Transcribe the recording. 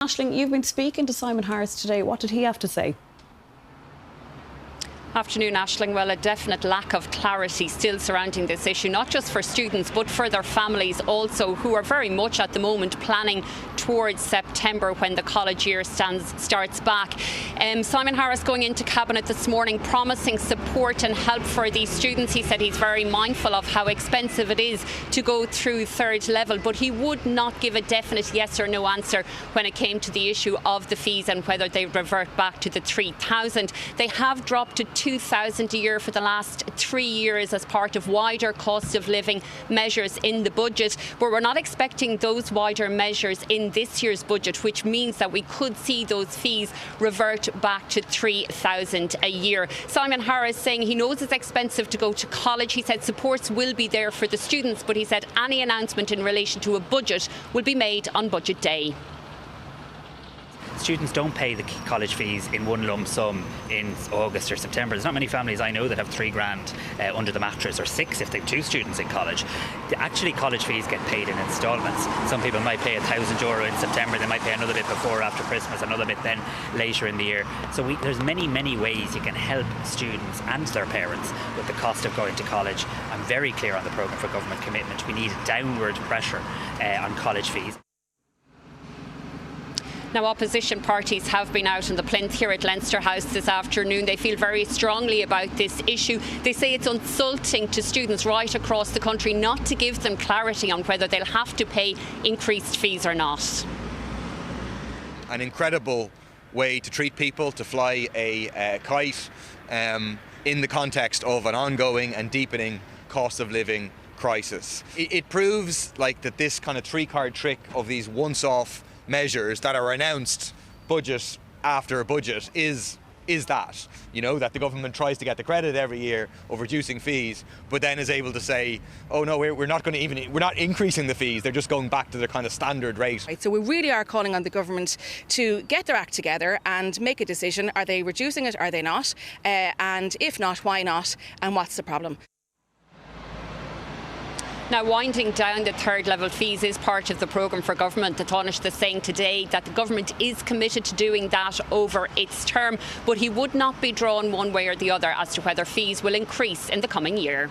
Aisling, you've been speaking to Simon Harris today. What did he have to say? Afternoon, Aisling. Well, a definite lack of clarity still surrounding this issue, not just for students but for their families also, who are very much at the moment planning towards September when the college year starts back. Simon Harris going into Cabinet this morning promising support and help for these students. He said he's very mindful of how expensive it is to go through third level, but he would not give a definite yes or no answer when it came to the issue of the fees and whether they revert back to the 3,000. They have dropped to 2,000 a year for the last 3 years as part of wider cost of living measures in the budget, but we're not expecting those wider measures in this year's budget, which means that we could see those fees revert back to 3,000 a year. Simon Harris saying he knows it's expensive to go to college. He said supports will be there for the students, but he said any announcement in relation to a budget will be made on budget day. Students don't pay the college fees in one lump sum in August or September. There's not many families I know that have £3,000 under the mattress, or 6 if they have 2 students in college. Actually, college fees get paid in instalments. Some people might pay €1,000 in September, they might pay another bit before or after Christmas, another bit then later in the year. So there's many ways you can help students and their parents with the cost of going to college. I'm very clear on the programme for government commitment. We need downward pressure on college fees. Now, opposition parties have been out on the plinth here at Leinster House this afternoon. They feel very strongly about this issue. They say it's insulting to students right across the country not to give them clarity on whether they'll have to pay increased fees or not. An incredible way to treat people, to fly a kite in the context of an ongoing and deepening cost of living crisis. It proves that this kind of 3-card trick of these once-off measures that are announced budget after budget is that, that the government tries to get the credit every year of reducing fees, but then is able to say, oh no, we're not increasing the fees, they're just going back to their kind of standard rate. Right, so we really are calling on the government to get their act together and make a decision. Are they reducing it, are they not? And if not, why not? And what's the problem? Now, winding down the third level fees is part of the programme for government. The Taoiseach is saying today that the government is committed to doing that over its term, but he would not be drawn one way or the other as to whether fees will increase in the coming year.